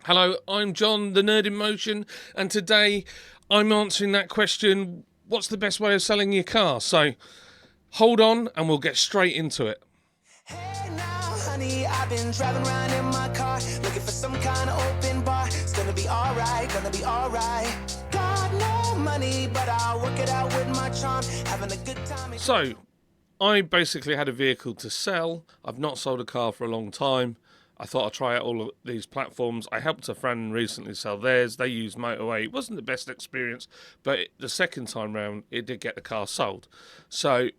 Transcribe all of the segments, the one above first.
Hello, I'm John, the Nerd in Motion, and today I'm answering that question, what's the best way of selling your car? So hold on and we'll get straight into it. Hey now, honey, I've been driving around in my car, looking for some kind of open bar. It's gonna be alright, gonna be alright. Got no money, but I'll work it out with my charm, having a good time. So, I basically had a vehicle to sell. I've not sold a car for a long time. I thought I'd try out all of these platforms. I helped a friend recently sell theirs. They used Motorway. It wasn't the best experience, but the second time round, it did get the car sold. So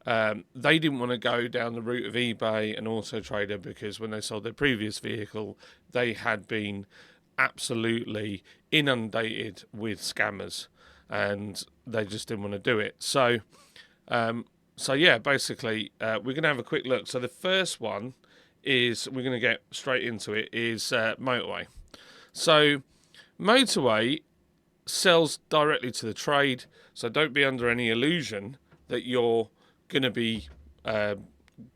they didn't want to go down the route of eBay and Autotrader because when they sold their previous vehicle, they had been absolutely inundated with scammers, and they just didn't want to do it. So yeah, basically, we're going to have a quick look. So the first one is, we're going to get straight into it, is Motorway. So Motorway sells directly to the trade, so don't be under any illusion that you're going to be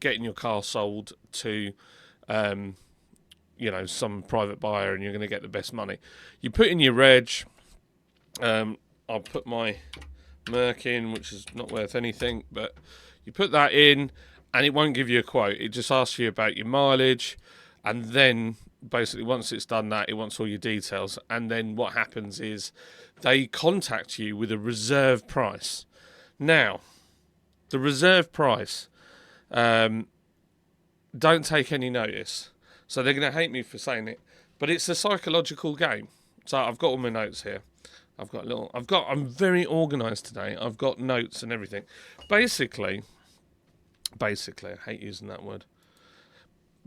getting your car sold to some private buyer and you're going to get the best money. You put in your reg. I'll put my Merc in, which is not worth anything, but you put that in and it won't give you a quote. It just asks you about your mileage, and then basically once it's done that, it wants all your details, and then what happens is they contact you with a reserve price. Now, the reserve price, don't take any notice. So they're going to hate me for saying it, but it's a psychological game. So I've got all my notes here. I'm very organised today. I've got notes and everything. Basically, I hate using that word.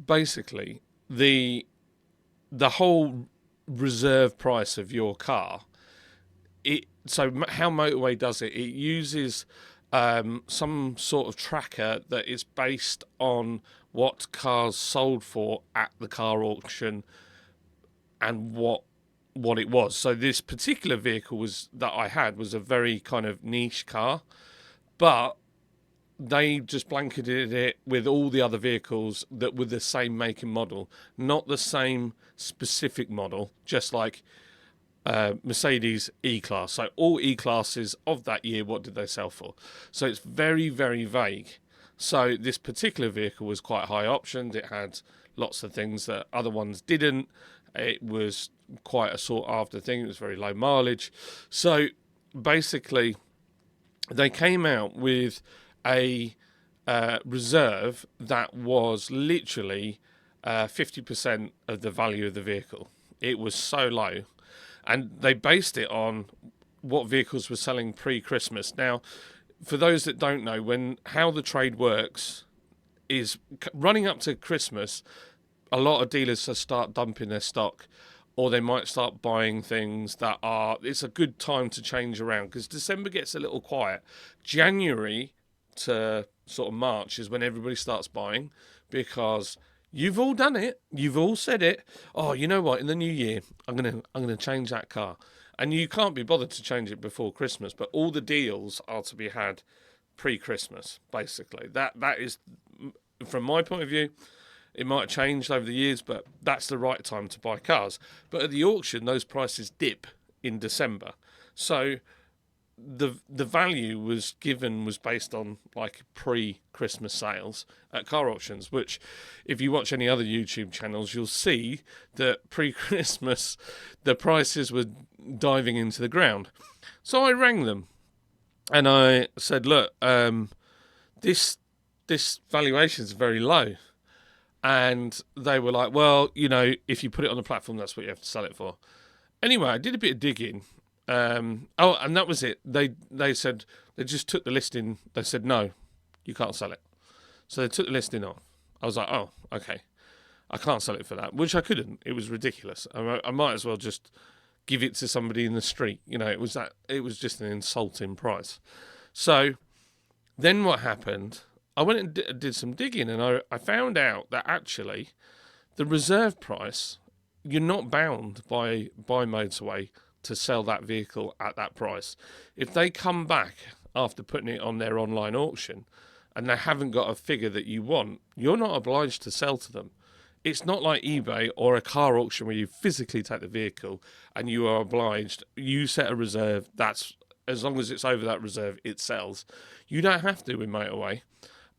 Basically, the whole reserve price of your car. So how Motorway does it? It uses some sort of tracker that is based on what cars sold for at the car auction and what it was. So this particular vehicle that I had was a very kind of niche car, but they just blanketed it with all the other vehicles that were the same make and model, not the same specific model, just like Mercedes E-Class. So all E-Classes of that year, what did they sell for? So it's very, very vague. So this particular vehicle was quite high optioned. It had lots of things that other ones didn't. It was quite a sought after thing. It was very low mileage. So basically, they came out with a reserve that was literally 50% of the value of the vehicle. It was so low. And they based it on what vehicles were selling pre-Christmas. Now, for those that don't know, how the trade works is running up to Christmas, a lot of dealers start dumping their stock, or they might start buying things it's a good time to change around because December gets a little quiet. January to sort of March is when everybody starts buying, because you've all done it. You've all said it. Oh, you know what? In the new year, I'm gonna change that car, and you can't be bothered to change it before Christmas. But all the deals are to be had pre-Christmas. Basically, that is, from my point of view, it might have changed over the years, but that's the right time to buy cars. But at the auction, those prices dip in December. So the value was based on like pre-Christmas sales at car auctions, which if you watch any other YouTube channels, you'll see that pre-Christmas the prices were diving into the ground. So I rang them and I said, look, this valuation is very low. And they were like, well, if you put it on the platform, that's what you have to sell it for. Anyway, I did a bit of digging. And that was it. They said, they just took the listing. They said, no, you can't sell it. So they took the listing off. I was like, oh, okay. I can't sell it for that, which I couldn't. It was ridiculous. I might as well just give it to somebody in the street. It was just an insulting price. So then what happened, I went and did some digging, and I found out that actually the reserve price, you're not bound by Motorway to sell that vehicle at that price. If they come back after putting it on their online auction and they haven't got a figure that you want, you're not obliged to sell to them. it's not like eBay or a car auction where you physically take the vehicle and you are obliged, you set a reserve, that's as long as it's over that reserve, it sells. You don't have to in Motorway.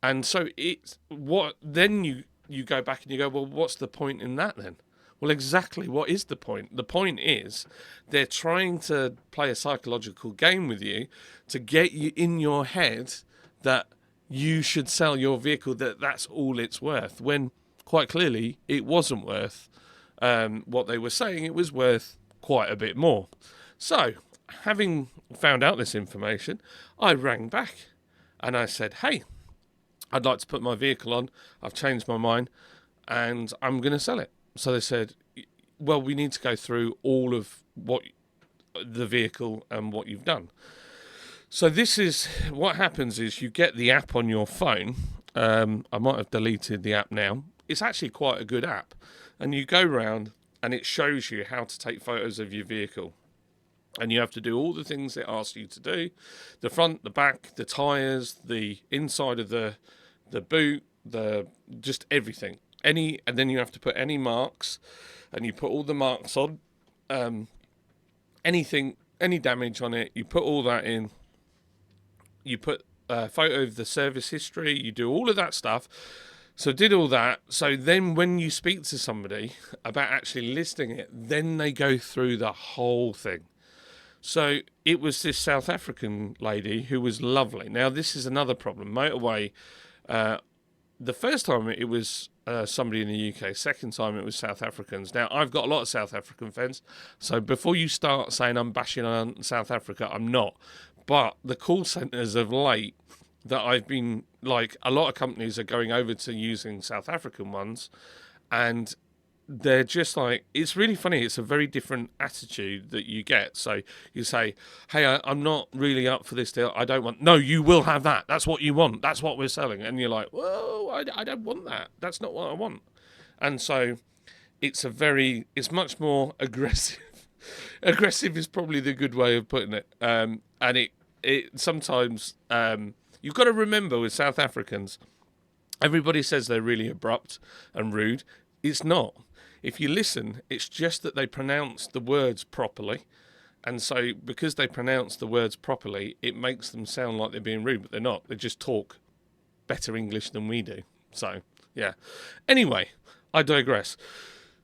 And so it's what then you go back and you go, well, what's the point in that then? Well, exactly, what is the point? The point is they're trying to play a psychological game with you to get you in your head that you should sell your vehicle, that's all it's worth, when quite clearly it wasn't worth what they were saying. It was worth quite a bit more. So, having found out this information, I rang back and I said, hey, I'd like to put my vehicle on. I've changed my mind and I'm going to sell it. So they said, well, we need to go through all of what the vehicle and what you've done. So this is what happens is you get the app on your phone. I might have deleted the app now. It's actually quite a good app. And you go round and it shows you how to take photos of your vehicle. And you have to do all the things it asks you to do. The front, the back, the tyres, the inside of the boot, just everything. And then you have to put any marks, and you put all the marks on. Anything, any damage on it, you put all that in. You put a photo of the service history, you do all of that stuff. So did all that. So then when you speak to somebody about actually listing it, then they go through the whole thing. So it was this South African lady who was lovely. Now, this is another problem. Motorway, the first time it was somebody in the UK. Second time it was South Africans. Now, I've got a lot of South African friends. So before you start saying I'm bashing on South Africa, I'm not. But the call centres of late that I've been, like, a lot of companies are going over to using South African ones. And they're just like, it's really funny. It's a very different attitude that you get. So you say, hey, I'm not really up for this deal. I don't want, no, you will have that. That's what you want. That's what we're selling. And you're like, whoa, I don't want that. That's not what I want. And so it's much more aggressive. Aggressive is probably the good way of putting it. And it sometimes, you've got to remember with South Africans, everybody says they're really abrupt and rude. It's not. If you listen, it's just that they pronounce the words properly. And so because they pronounce the words properly, it makes them sound like they're being rude, but they're not. They just talk better English than we do. So, yeah. Anyway, I digress.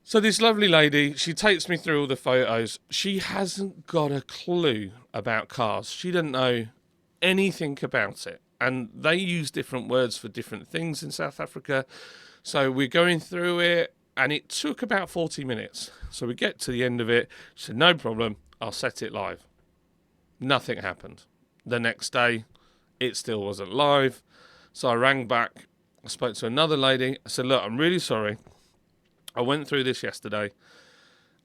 So this lovely lady, she takes me through all the photos. She hasn't got a clue about cars. She doesn't know anything about it. And they use different words for different things in South Africa. So we're going through it. And it took about 40 minutes. So we get to the end of it. She said, no problem, I'll set it live. Nothing happened. The next day, it still wasn't live. So I rang back. I spoke to another lady. I said, look, I'm really sorry. I went through this yesterday.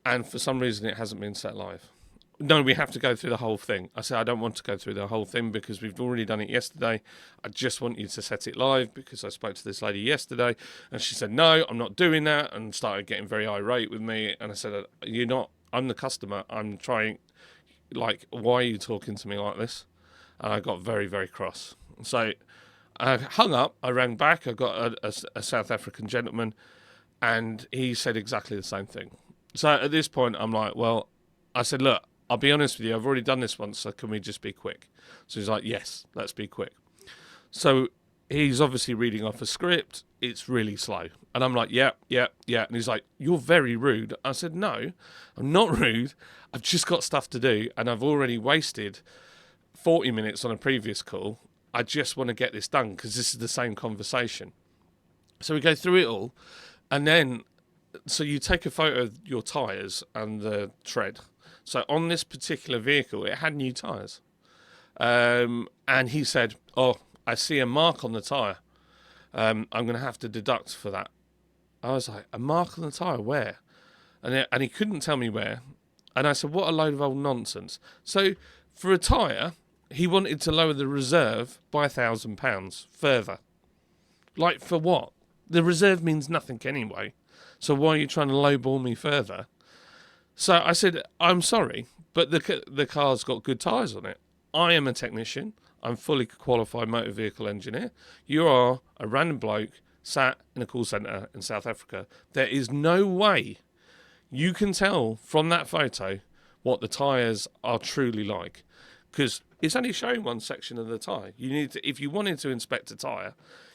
And for some reason, it hasn't been set live. No, we have to go through the whole thing. I said, I don't want to go through the whole thing because we've already done it yesterday. I just want you to set it live because I spoke to this lady yesterday and she said, no, I'm not doing that, and started getting very irate with me. And I said, you're not, I'm the customer. I'm trying, like, why are you talking to me like this? And I got very, very cross. So I hung up, I rang back. I got a South African gentleman and he said exactly the same thing. So at this point, I'm like, well, I said, look, I'll be honest with you, I've already done this once, so can we just be quick? So he's like, yes, let's be quick. So he's obviously reading off a script. It's really slow. And I'm like, yeah. And he's like, you're very rude. I said, no, I'm not rude. I've just got stuff to do, and I've already wasted 40 minutes on a previous call. I just want to get this done because this is the same conversation. So we go through it all, and then, so you take a photo of your tyres and the tread. So on this particular vehicle, it had new tyres. And he said, oh, I see a mark on the tyre. I'm going to have to deduct for that. I was like, a mark on the tyre, where? And he couldn't tell me where. And I said, what a load of old nonsense. So for a tyre, he wanted to lower the reserve by £1,000 further. Like, for what? The reserve means nothing anyway. So why are you trying to lowball me further? So I said, I'm sorry, but the car's got good tyres on it. I am a technician. I'm fully qualified motor vehicle engineer. You are a random bloke sat in a call centre in South Africa. There is no way you can tell from that photo what the tyres are truly like, because it's only showing one section of the tyre. You need to, if you wanted to inspect a tyre,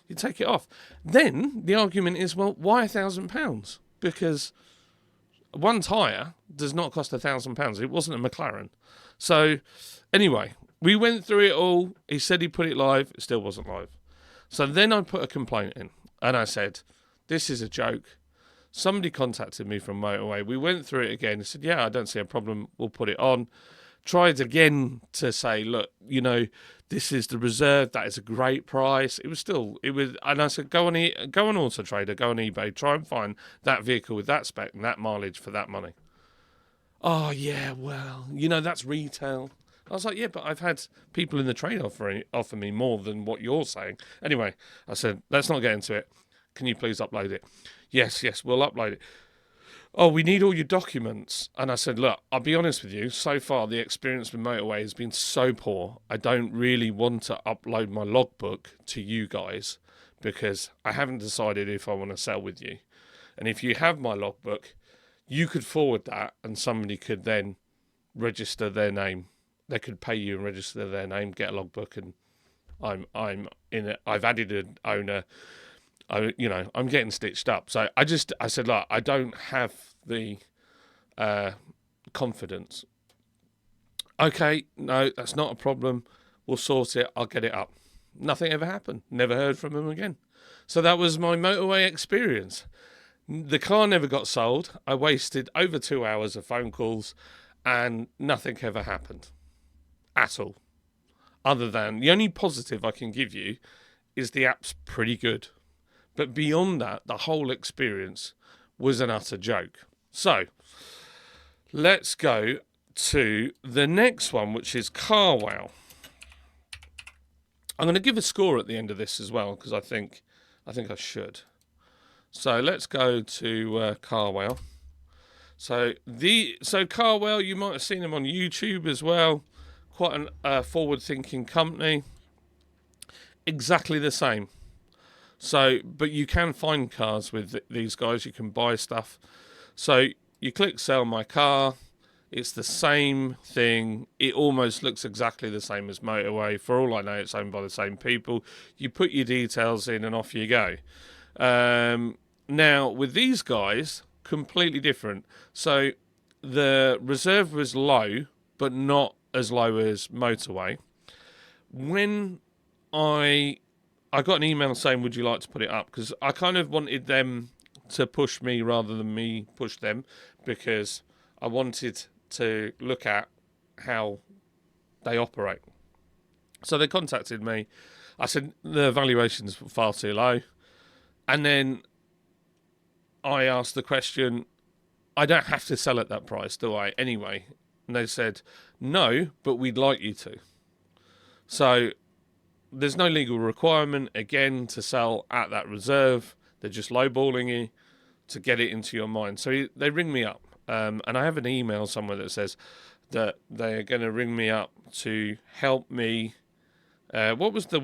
you take it off. Then the argument is, well, why £1,000? Because one tyre does not cost £1,000. It wasn't a McLaren. So anyway, we went through it all. He said he put it live. It still wasn't live. So then I put a complaint in and I said, this is a joke. Somebody contacted me from Motorway. We went through it again. He said, yeah, I don't see a problem. We'll put it on. Tried again to say, look, you know, this is the reserve. That is a great price. It was, and I said, go on Autotrader, go on eBay, try and find that vehicle with that spec and that mileage for that money. Oh, yeah, well, you know, that's retail. I was like, yeah, but I've had people in the trade offer me more than what you're saying. Anyway, I said, let's not get into it. Can you please upload it? Yes, we'll upload it. Oh, we need all your documents. And I said, look, I'll be honest with you. So far, the experience with Motorway has been so poor. I don't really want to upload my logbook to you guys because I haven't decided if I want to sell with you. And if you have my logbook, you could forward that and somebody could then register their name. They could pay you and register their name, get a logbook, and I'm in it. I've added an owner. I'm getting stitched up. So I said, look, I don't have the confidence. Okay, no, that's not a problem. We'll sort it. I'll get it up. Nothing ever happened. Never heard from him again. So that was my Motorway experience. The car never got sold. I wasted over 2 hours of phone calls and nothing ever happened at all. Other than the only positive I can give you is the app's pretty good. But beyond that, the whole experience was an utter joke. So let's go to the next one, which is Carwow. I'm going to give a score at the end of this as well, because I think I should. So let's go to Carwow. So Carwow, you might have seen them on YouTube as well. Quite a forward-thinking company. Exactly the same. So, but you can find cars with these guys. You can buy stuff. So you click sell my car. It's the same thing. It almost looks exactly the same as Motorway. For all I know, it's owned by the same people. You put your details in and off you go. Now, with these guys, completely different. So the reserve was low, but not as low as Motorway. When I got an email saying, would you like to put it up? Because I kind of wanted them to push me rather than me push them, because I wanted to look at how they operate. So they contacted me. I said, the valuation's far too low. And then I asked the question, I don't have to sell at that price, do I? Anyway. And they said, no, but we'd like you to. So there's no legal requirement, again, to sell at that reserve. They're just lowballing you to get it into your mind. So they ring me up. And I have an email somewhere that says that they're going to ring me up to help me. What was the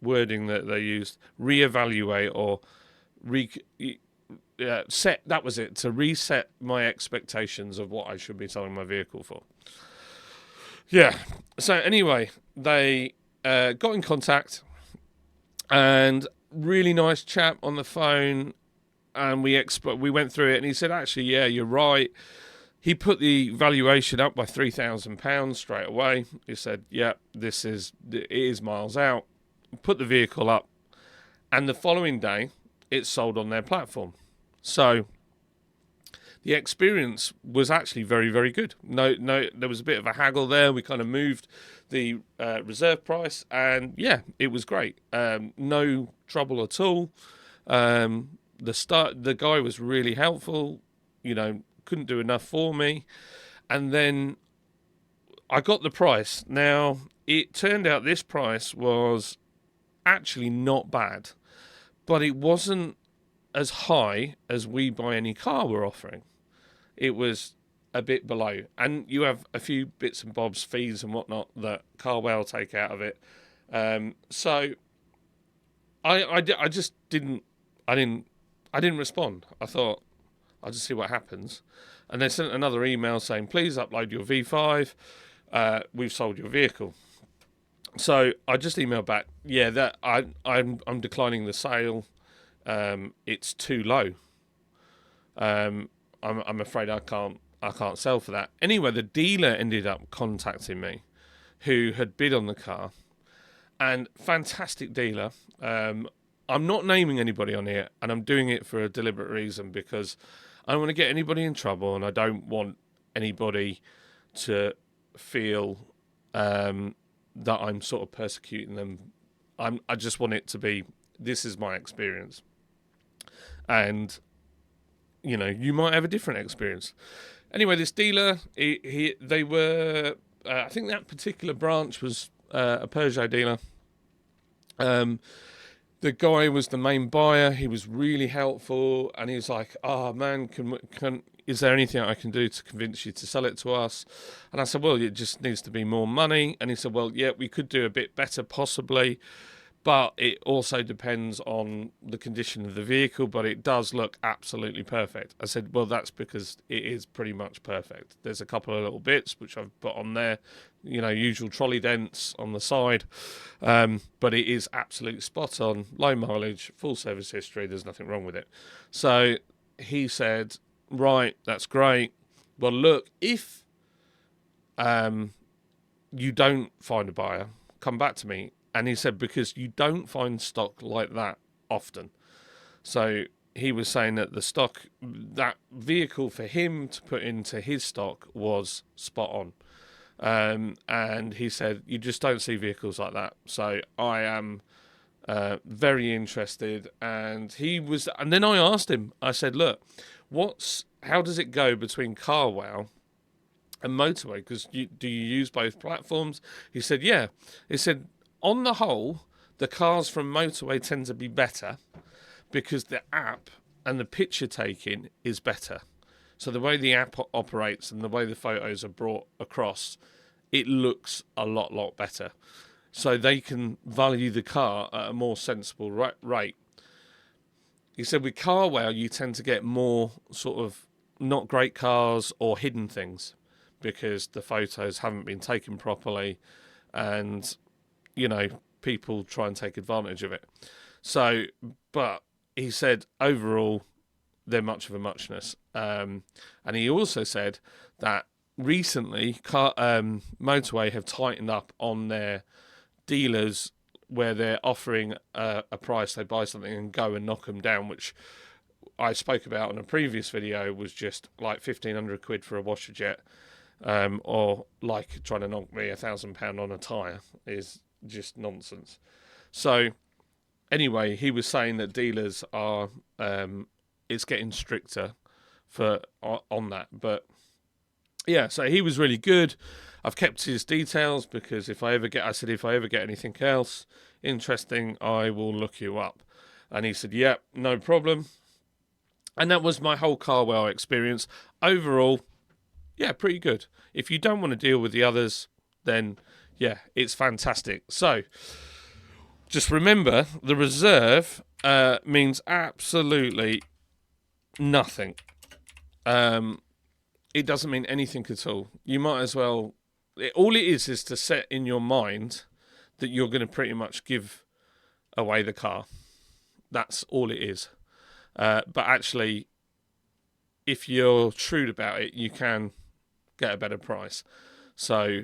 wording that they used? Reevaluate or set. That was it. To reset my expectations of what I should be selling my vehicle for. Yeah. So anyway, they got in contact, and really nice chap on the phone, and we went through it, and he said, actually, yeah, you're right. He put the valuation up by £3,000 straight away. He said, yeah, it is miles out. Put the vehicle up, and the following day, it sold on their platform. So the experience was actually very, very good. No, there was a bit of a haggle there. We kind of moved the reserve price, and yeah, it was great. No trouble at all. The guy was really helpful. Couldn't do enough for me, and then I got the price. Now it turned out this price was actually not bad, but it wasn't as high as We Buy Any Car were offering. It was a bit below, and you have a few bits and bobs, fees and whatnot that Carwow take out of it. So I just didn't. I didn't respond. I thought I'll just see what happens, and they sent another email saying, "Please upload your V5. We've sold your vehicle." So I just emailed back, "Yeah, that I'm declining the sale. It's too low. I'm afraid I can't sell for that." Anyway, the dealer ended up contacting me, who had bid on the car, and fantastic dealer. I'm not naming anybody on here, and I'm doing it for a deliberate reason because I don't want to get anybody in trouble, and I don't want anybody to feel that I'm sort of persecuting them. I just want it to be, this is my experience, and you might have a different experience. Anyway, this dealer, they were, I think that particular branch was a Peugeot dealer. The guy was the main buyer. He was really helpful, and he was like, "Oh man, is there anything I can do to convince you to sell it to us?" And I said, "Well, it just needs to be more money." And he said, "Well, yeah, we could do a bit better possibly, but it also depends on the condition of the vehicle, but it does look absolutely perfect." I said, "Well, that's because it is pretty much perfect. There's a couple of little bits which I've put on there, usual trolley dents on the side, but it is absolutely spot on, low mileage, full service history. There's nothing wrong with it." So he said, "Right, that's great. Well, look, if you don't find a buyer, come back to me." And he said, because you don't find stock like that often. So he was saying that the stock, that vehicle for him to put into his stock was spot on. And he said, you just don't see vehicles like that. So I am very interested. And then I asked him, I said, look, how does it go between Carwow and Motorway? Because do you use both platforms? He said, yeah. He said, on the whole, the cars from Motorway tend to be better because the app and the picture taking is better. So the way the app operates and the way the photos are brought across, it looks a lot better. So they can value the car at a more sensible rate. He said with Carwow, you tend to get more sort of not great cars or hidden things because the photos haven't been taken properly, and people try and take advantage of it. So, but he said overall, they're much of a muchness. And he also said that recently, Motorway have tightened up on their dealers where they're offering a price. They buy something and go and knock them down, which I spoke about in a previous video, was just like £1,500 for a washer jet, or like trying to knock me £1,000 on a tyre is just nonsense. So anyway, he was saying that dealers are it's getting stricter on that. But yeah, so he was really good. I've kept his details because if I ever get anything else interesting, I will look you up. And he said, yeah, no problem. And that was my whole Carwow experience. Overall, yeah, pretty good. If you don't want to deal with the others, then yeah, it's fantastic. So just remember, the reserve means absolutely nothing. It doesn't mean anything at all. You might as well... all it is to set in your mind that you're going to pretty much give away the car. That's all it is. But actually, if you're shrewd about it, you can get a better price. So...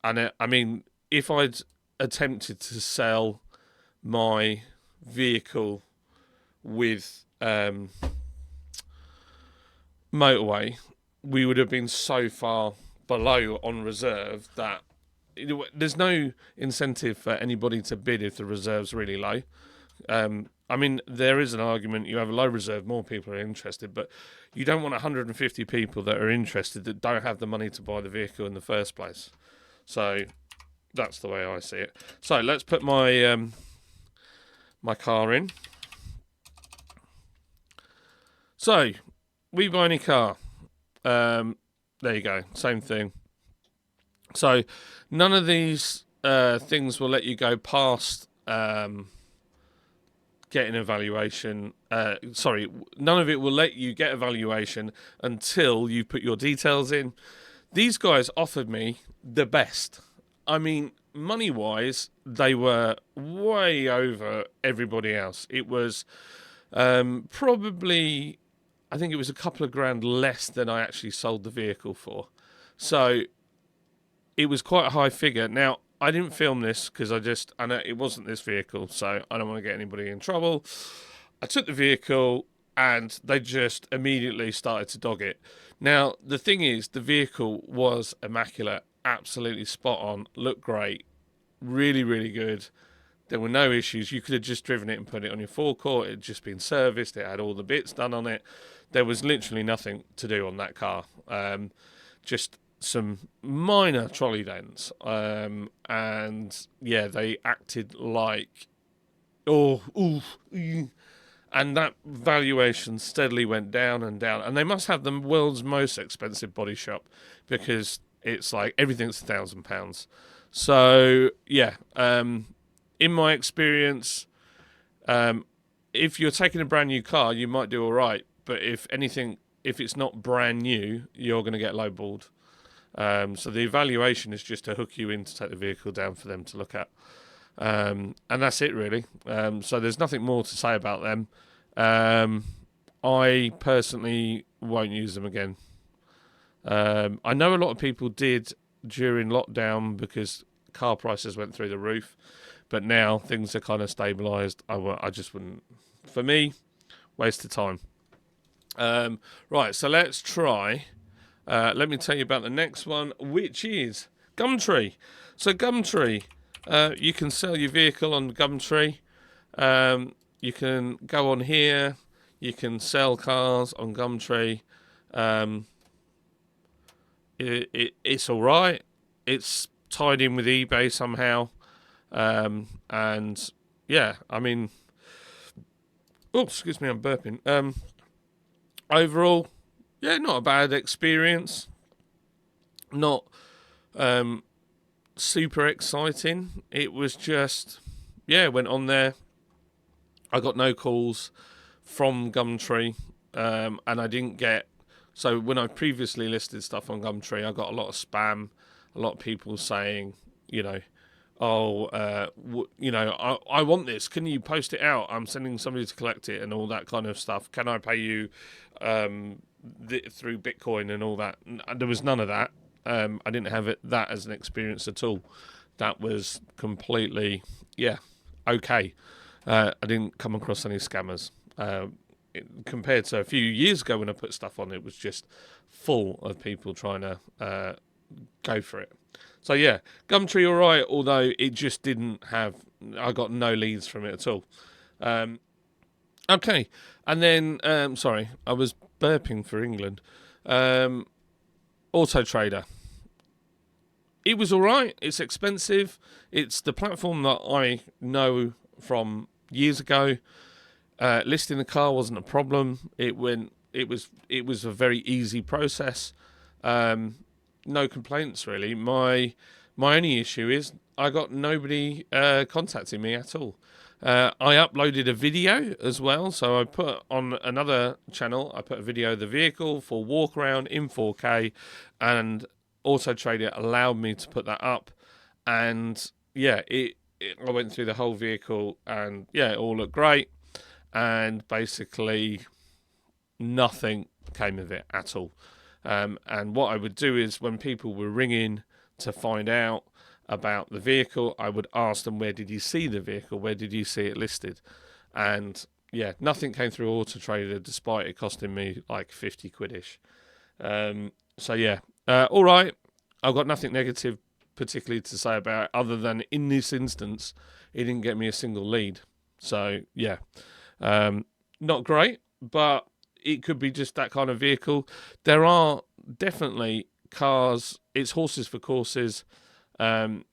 and I mean, if I'd attempted to sell my vehicle with Motorway, we would have been so far below on reserve that there's no incentive for anybody to bid if the reserve's really low. I mean, there is an argument, you have a low reserve, more people are interested, but you don't want 150 people that are interested that don't have the money to buy the vehicle in the first place. So that's the way I see it. So let's put my my car in. So we buy any car. There you go, same thing. So none of these things will let you go past getting a valuation. None of it will let you get a valuation until you put your details in. These guys offered me the best. I mean, money-wise, they were way over everybody else. It was probably, I think it was a couple of grand less than I actually sold the vehicle for. So it was quite a high figure. Now, I didn't film this because I know it wasn't this vehicle, so I don't want to get anybody in trouble. I took the vehicle and they just immediately started to dog it. Now, the thing is, the vehicle was immaculate, absolutely spot on, looked great, really, really good. There were no issues. You could have just driven it and put it on your forecourt. It had just been serviced. It had all the bits done on it. There was literally nothing to do on that car. Just some minor trolley dents. And yeah, they acted like, and that valuation steadily went down and down. And they must have the world's most expensive body shop because it's like everything's £1,000. So yeah, in my experience, if you're taking a brand new car, you might do all right. But if it's not brand new, you're going to get lowballed. So the evaluation is just to hook you in to take the vehicle down for them to look at. And that's it, really. So there's nothing more to say about them. I personally won't use them again. I know a lot of people did during lockdown because car prices went through the roof. But now things are kind of stabilised. I just wouldn't. For me, waste of time. Right, so let's try. Let me tell you about the next one, which is Gumtree. So Gumtree, you can sell your vehicle on Gumtree. You can go on here. You can sell cars on Gumtree. It's all right. It's tied in with eBay somehow. And yeah, I mean, excuse me, I'm burping. Overall, yeah, not a bad experience. Not super exciting. It was just, yeah, went on there. I got no calls from Gumtree, and I didn't get. So when I previously listed stuff on Gumtree, I got a lot of spam, a lot of people saying, I want this. Can you post it out? I'm sending somebody to collect it and all that kind of stuff. Can I pay you through Bitcoin and all that? There was none of that. I didn't have that as an experience at all. That was completely, okay. I didn't come across any scammers. Compared to a few years ago when I put stuff on, it was just full of people trying to go for it. So yeah, Gumtree all right, although it just didn't have. I got no leads from it at all. Okay, and then sorry, I was burping for England. Autotrader. It was all right. It's expensive. It's the platform that I know from years ago. Listing the car wasn't a problem. It was a very easy process. No complaints really. My only issue is I got nobody contacting me at all. I uploaded a video as well, so I put on another channel. I put a video of the vehicle for walk around in 4K, and Autotrader allowed me to put that up. And yeah, I went through the whole vehicle, and yeah, it all looked great. And basically, nothing came of it at all. And what I would do is when people were ringing to find out about the vehicle, I would ask them, where did you see the vehicle? Where did you see it listed? And yeah, nothing came through Autotrader despite it costing me like 50 quid-ish. So yeah, all right. I've got nothing negative particularly to say about it other than in this instance, it didn't get me a single lead. So yeah, not great, but it could be just that kind of vehicle. There are definitely cars. It's horses for courses. In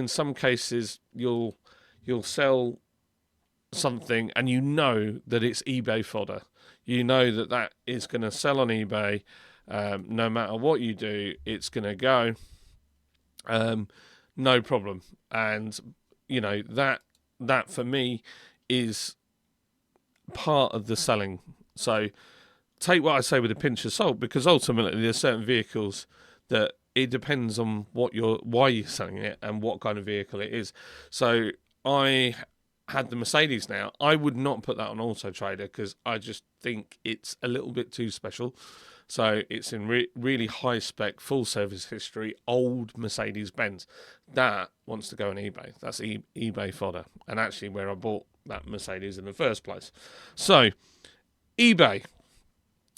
some cases you'll sell something and you know that it's eBay fodder. You know that is going to sell on eBay. No matter what you do, it's going to go. No problem. And that for me is part of the selling. So take what I say with a pinch of salt, because ultimately there's certain vehicles that it depends on why you're selling it and what kind of vehicle it is. So I had the Mercedes now. I would not put that on Autotrader because I just think it's a little bit too special. So it's in really high spec, full service history, old Mercedes Benz. That wants to go on eBay. That's eBay fodder, and actually where I bought that Mercedes in the first place. So eBay,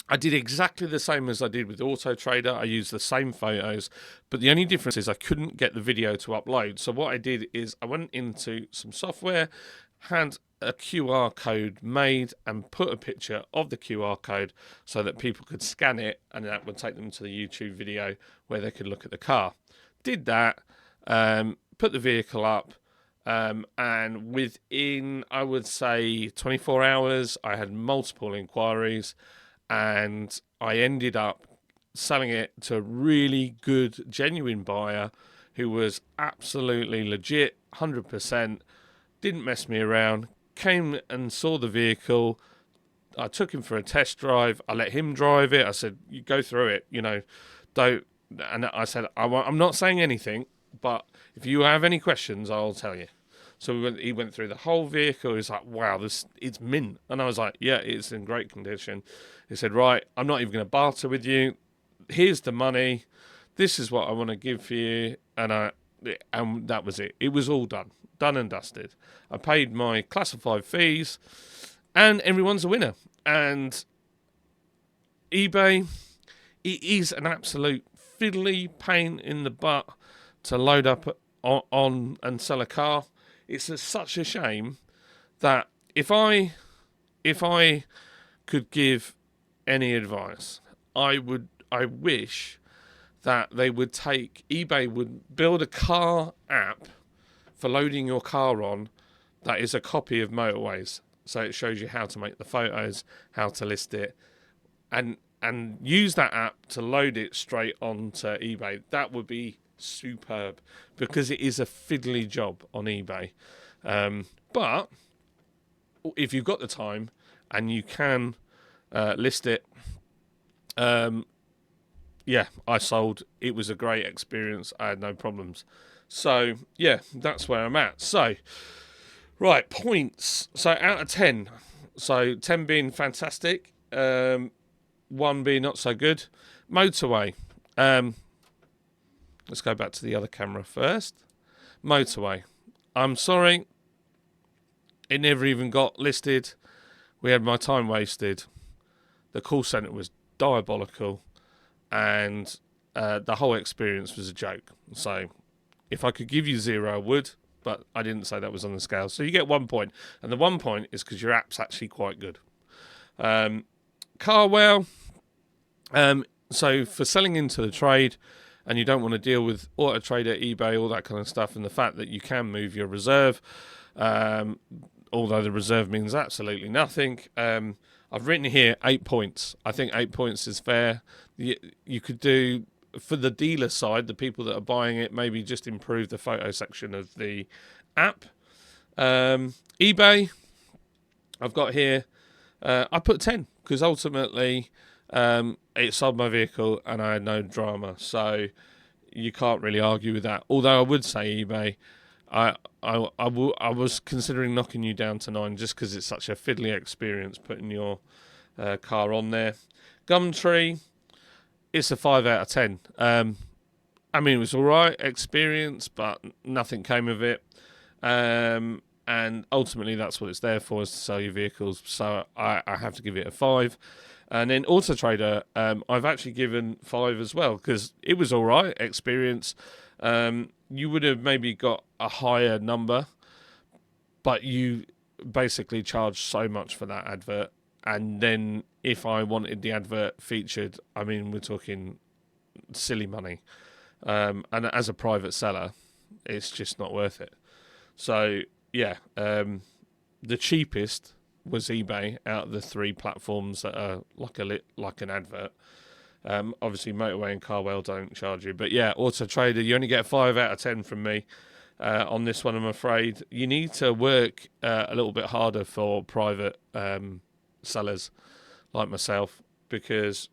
I did exactly the same as I did with Autotrader. I used the same photos, but the only difference is I couldn't get the video to upload. So what I did is I went into some software, had a QR code made, and put a picture of the QR code so that people could scan it, and that would take them to the YouTube video where they could look at the car. Did that, put the vehicle up, and within, I would say, 24 hours, I had multiple inquiries, and I ended up selling it to a really good, genuine buyer who was absolutely legit, 100%, didn't mess me around, came and saw the vehicle. I took him for a test drive. I let him drive it. I said, you go through it, don't. And I said, I'm not saying anything, but if you have any questions, I'll tell you. So he went through the whole vehicle. He was like, wow, it's mint. And I was like, yeah, it's in great condition. He said, right, I'm not even going to barter with you. Here's the money. This is what I want to give for you. And that was it. It was all done and dusted. I paid my classified fees, and everyone's a winner. And eBay, it is an absolute fiddly pain in the butt to load up on and sell a car. It's such a shame that if I could give any advice, I wish that eBay would build a car app for loading your car on that is a copy of Motorway's. So it shows you how to make the photos, how to list it, and use that app to load it straight onto eBay. That would be superb, because it is a fiddly job on eBay. But if you've got the time and you can list it, yeah, I sold. It was a great experience. I had no problems. So, yeah, that's where I'm at. So, right, points. So, out of 10. So, 10 being fantastic, 1 being not so good. Motorway. Let's go back to the other camera first. Motorway. I'm sorry. It never even got listed. We had my time wasted. The call centre was diabolical. And the whole experience was a joke. So, if I could give you 0, I would. But I didn't say that was on the scale. So, you get 1 point. And the 1 point is because your app's actually quite good. Carwow. So, for selling into the trade, and you don't want to deal with Autotrader, eBay, all that kind of stuff, and the fact that you can move your reserve, although the reserve means absolutely nothing. I've written here 8 points. I think 8 points is fair. You could do, for the dealer side, the people that are buying it, maybe just improve the photo section of the app. eBay, I've got here, I put 10, because ultimately it sold my vehicle and I had no drama. So you can't really argue with that. Although I would say eBay, I was considering knocking you down to 9 just because it's such a fiddly experience putting your car on there. Gumtree, it's a 5 out of 10. I mean, it was all right experience, but nothing came of it. And ultimately, that's what it's there for, is to sell your vehicles. So I have to give it a 5. And then Autotrader, I've actually given 5 as well, because it was all right experience. You would have maybe got a higher number, but you basically charge so much for that advert. And then if I wanted the advert featured, I mean, we're talking silly money. And as a private seller, it's just not worth it. So, yeah, the cheapest was eBay out of the 3 platforms that are like an advert. Obviously, Motorway and Carwow don't charge you. But, yeah, Autotrader, you only get a 5 out of 10 from me. on this one, I'm afraid. You need to work a little bit harder for private sellers like myself, because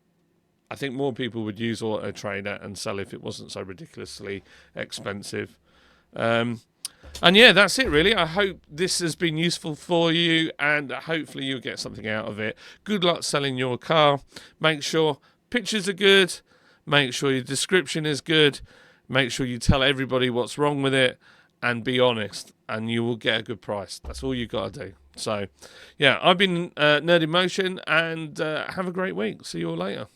I think more people would use Autotrader and sell if it wasn't so ridiculously expensive. And yeah, that's it really. I hope this has been useful for you, and hopefully you'll get something out of it. Good luck selling your car. Make sure pictures are good. Make sure your description is good. Make sure you tell everybody what's wrong with it, and be honest, and you will get a good price. That's all you got to do. So yeah, I've been Nerd in Motion, and have a great week. See you all later.